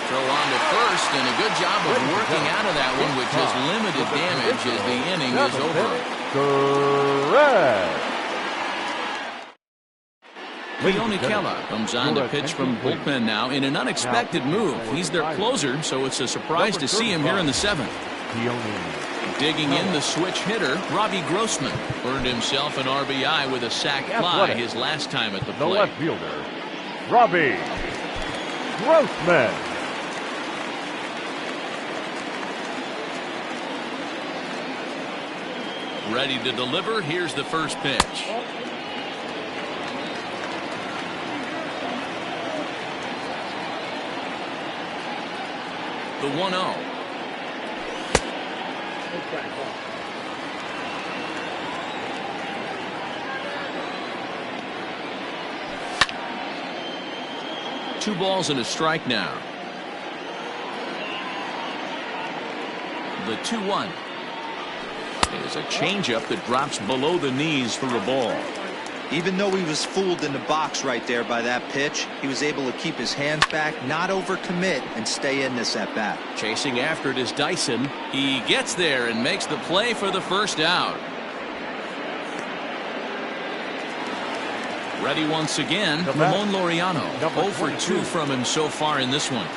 Throw on to first, and a good job of working out of that one with just limited damage as the inning is over. Correct. Leone Kela comes on to pitch from bullpen now in an unexpected move. He's their closer, so it's a surprise to see him here in the 7th. Digging in the switch hitter, Robbie Grossman earned himself an RBI with a sac fly his last time at the plate. The left fielder, Robbie Grossman. Ready to deliver. Here's the first pitch. The 1-0. Two balls and a strike now. The 2-1 is a changeup that drops below the knees for a ball. Even though he was fooled in the box right there by that pitch, he was able to keep his hands back, not overcommit, and stay in this at bat. Chasing after it is Dyson. He gets there and makes the play for the first out. Ready once again, Ramon Laureano. 0 for 2 from him so far in this one.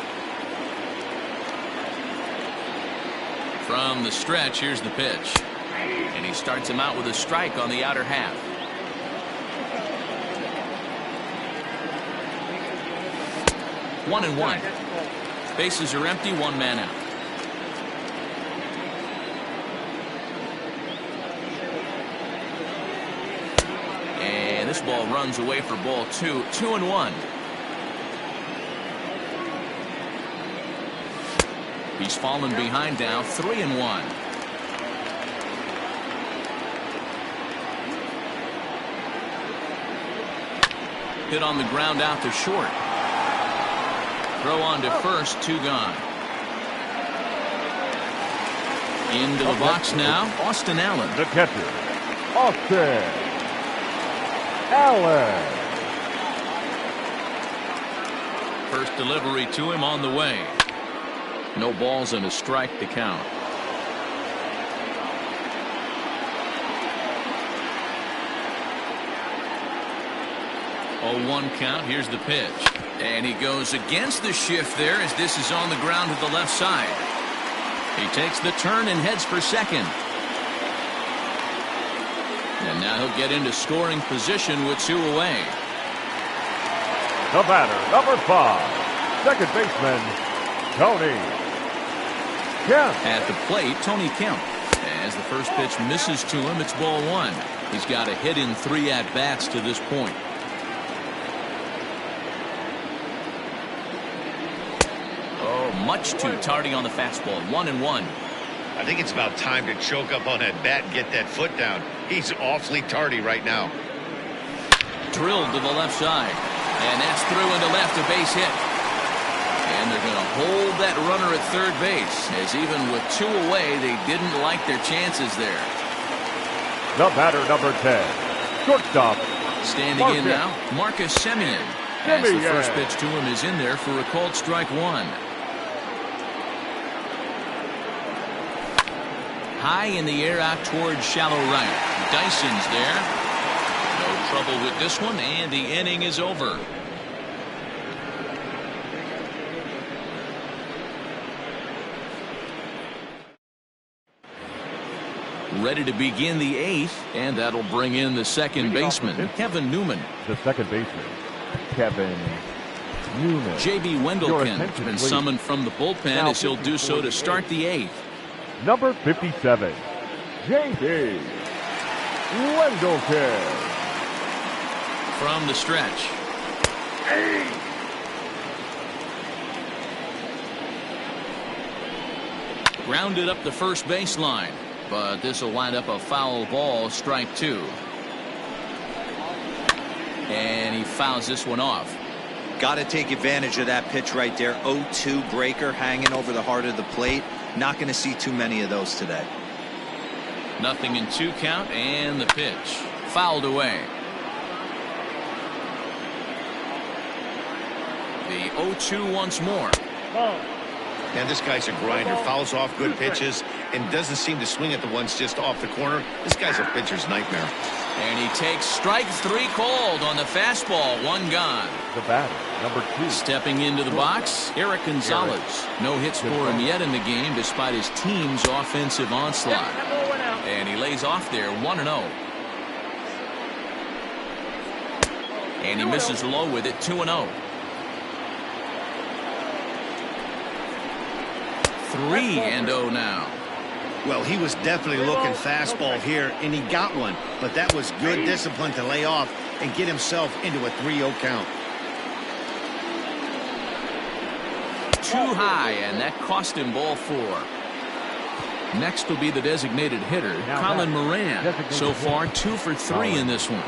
From the stretch, here's the pitch. And he starts him out with a strike on the outer half. One and one. Bases are empty, 1 man out. And this ball runs away for ball 2. 2-1. He's fallen behind now, 3-1. Hit on the ground out to short. Throw on to first, 2 gone. Into the box now, Austin Allen. The catcher, Austin Allen. First delivery to him on the way. No balls and a strike to count. 0-1 count. Here's the pitch. And he goes against the shift there as this is on the ground to the left side. He takes the turn and heads for second. And now he'll get into scoring position with 2 away. The batter, number 5, second baseman, Tony Kemp. At the plate, Tony Kemp. As the first pitch misses to him, it's ball 1. He's got a hit in 3 at-bats to this point. Much too tardy on the fastball. 1-1. I think it's about time to choke up on that bat and get that foot down. He's awfully tardy right now. Drilled to the left side. And that's through into left, a base hit. And they're going to hold that runner at third base, as even with 2 away, they didn't like their chances there. The batter, number 10, shortstop. Standing in now, Marcus Semien. As the first pitch to him is in there for a called strike 1. High in the air out towards shallow right. Dyson's there. No trouble with this one, and the inning is over. Ready to begin the 8th, and that'll bring in the second baseman, Kevin Newman. The second baseman, Kevin Newman. J.B. Wendelken has been summoned from the bullpen as he'll do so to start the 8th. Number 57, J.B. Wendelken. from the stretch. Grounded up the first baseline, but this will wind up a foul ball, strike 2. And he fouls this one off. Got to take advantage of that pitch right there. 0-2 breaker hanging over the heart of the plate. Not going to see too many of those today. 0-2 count, and the pitch fouled away. The 0-2 once more. And this guy's a grinder. Fouls off good pitches and doesn't seem to swing at the ones just off the corner. This guy's a pitcher's nightmare. And he takes strike 3 called on the fastball. 1 gone. The batter, number 2. Stepping into the box, Eric Gonzalez. No hits for him yet in the game despite his team's offensive onslaught. And he lays off there 1-0. And he misses low with it 2-0. 3-0 now. Well, he was definitely looking fastball here, and he got one. But that was good discipline to lay off and get himself into a 3-0 count. Too high, and that cost him ball 4. Next will be the designated hitter, Colin Moran. So far, 2 for 3 in this one.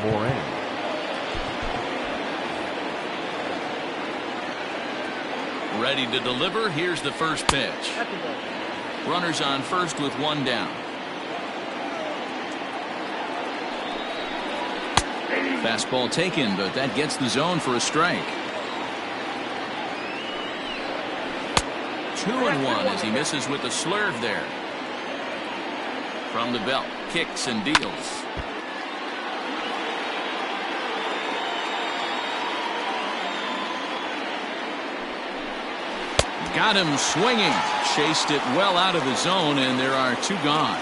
Moran. Ready to deliver. Here's the first pitch. Runners on first with 1 down. Fastball taken, but that gets the zone for a strike. 2-1 as he misses with the slurve there. From the belt, kicks and deals. Got him swinging. Chased it well out of the zone, and there are 2 gone.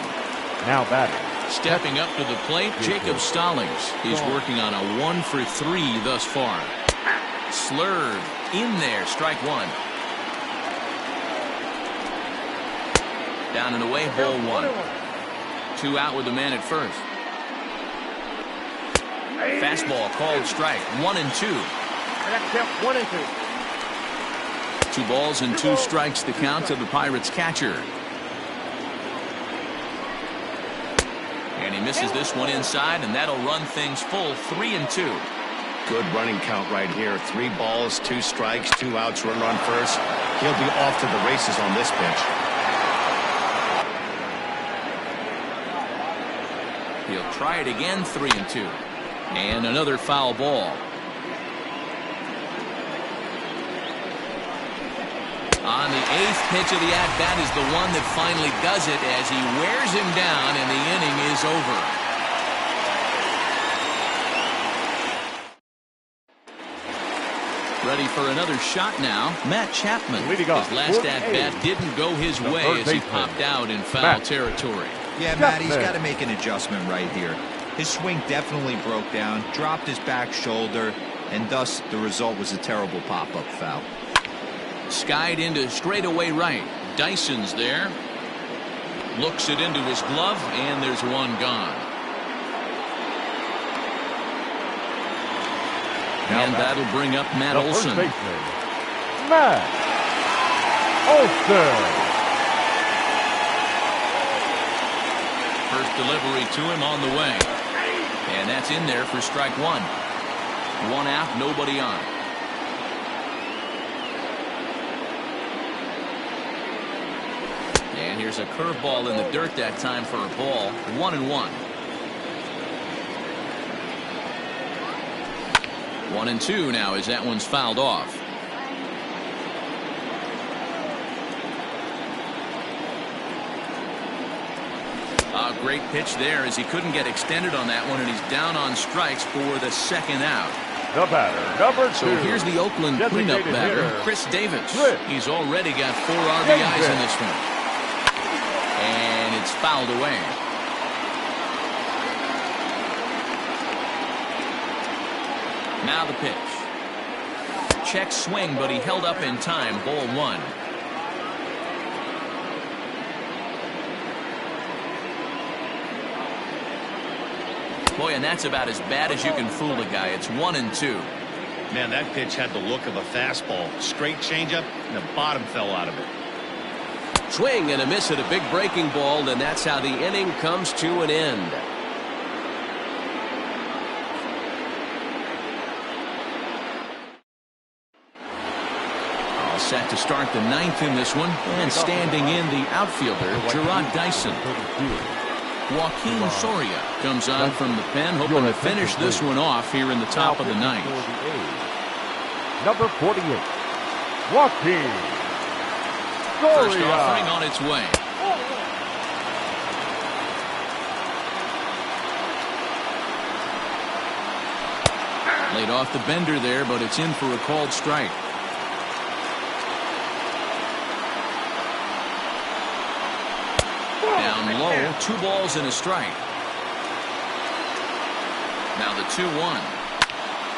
Now batting. Stepping up to the plate, Jacob Stallings. He's working on a 1 for 3 thus far. Slurve in there, strike 1. Down and away, ball 1. 2 out with the man at first. Fastball called strike. 1-2. 1-2. 2 balls and 2 strikes the count to the Pirates catcher. And he misses this one inside, and that'll run things full. 3-2. Good running count right here. 3 balls, 2 strikes, 2 outs, runner on first. He'll be off to the races on this pitch. He'll try it again. 3-2. And another foul ball. On the 8th pitch of the at-bat is the one that finally does it as he wears him down, and the inning is over. Ready for another shot now. Matt Chapman. His last at-bat didn't go his way as he popped out in foul territory. Yeah, Matt, he's got to make an adjustment right here. His swing definitely broke down, dropped his back shoulder, and thus the result was a terrible pop-up foul. Skied into straightaway right. Dyson's there. Looks it into his glove, and there's 1 gone. And that'll bring up Matt Olson. Matt Olson. First delivery to him on the way. And that's in there for strike 1. 1 out, nobody on. And here's a curveball in the dirt that time for a ball. 1-1. 1-2 now as that one's fouled off. A great pitch there as he couldn't get extended on that one, and he's down on strikes for the 2nd out. The batter, number 2. So here's the Oakland cleanup batter, Chris Davis. He's already got 4 RBIs in this one. And it's fouled away. Now the pitch. Check swing, but he held up in time. Ball 1. Boy, and that's about as bad as you can fool a guy. It's 1-2. Man, that pitch had the look of a fastball. Straight changeup, and the bottom fell out of it. Swing and a miss at a big breaking ball, and that's how the inning comes to an end. All set to start the ninth in this one, and standing in the outfielder, Gerard Dyson. Joaquin Soria comes on from the pen, hoping to finish this one off here in the top of the ninth. Number 48, Joaquin First Soria. offering on its way. Laid off the bender there, but it's in for a called strike. Down low, 2 balls and a strike. Now the 2-1.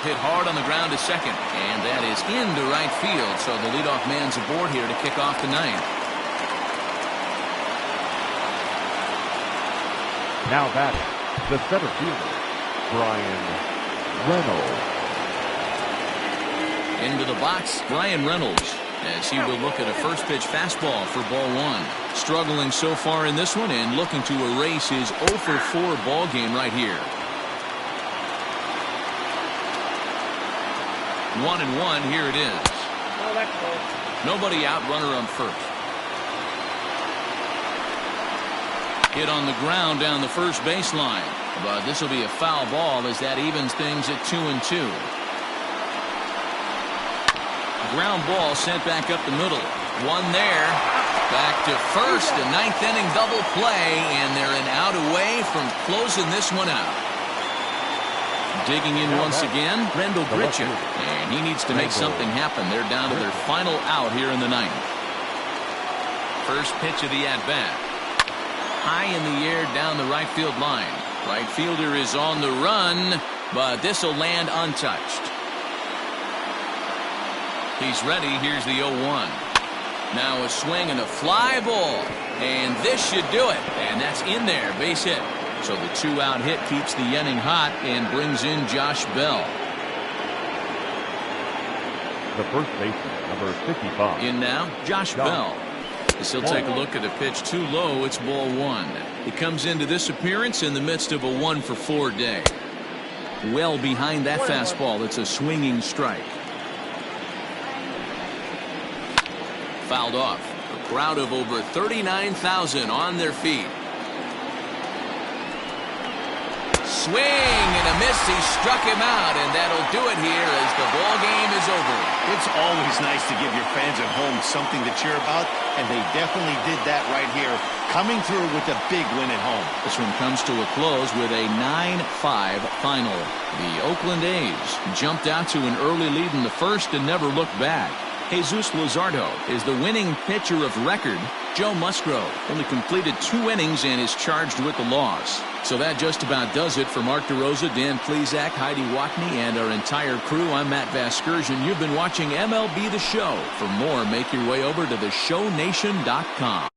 Hit hard on the ground to second, and that is into right field, so the leadoff man's aboard here to kick off the ninth. Now batting, the center fielder, Brian Reynolds. Into the box, Brian Reynolds, as he will look at a first pitch fastball for ball 1. Struggling so far in this one and looking to erase his 0 for 4 ball game right here. 1-1, here it is. Oh, that's close. Nobody out, runner on first. Hit on the ground down the first baseline, but this will be a foul ball as that evens things at 2-2. Ground ball sent back up the middle. One there. Back to first. A ninth inning double play, and they're an out away from closing this one out. Digging in once again, Rendell Gritchen, and he needs to make something happen. They're down to their final out here in the ninth. First pitch of the at-bat. High in the air down the right field line. Right fielder is on the run, but this will land untouched. He's ready. Here's the 0-1. Now a swing and a fly ball, and this should do it, and that's in there, base hit. So the 2-out hit keeps the inning hot and brings in Josh Bell. The first baseman, number 55. In now, Josh Bell. As he'll take a look at a pitch too low, it's ball 1. He comes into this appearance in the midst of a 1 for 4 day. Well behind that fastball, it's a swinging strike. Fouled off. A crowd of over 39,000 on their feet. Swing and a miss. He struck him out, and that'll do it here as the ball game is over. It's always nice to give your fans at home something to cheer about, and they definitely did that right here, coming through with a big win at home. This one comes to a close with a 9-5 final. The Oakland A's jumped out to an early lead in the first and never looked back. Jesus Luzardo is the winning pitcher of record. Joe Musgrove only completed 2 innings and is charged with the loss. So that just about does it for Mark DeRosa, Dan Plesac, Heidi Watney, and our entire crew. I'm Matt Vasgersian. You've been watching MLB The Show. For more, make your way over to theshownation.com.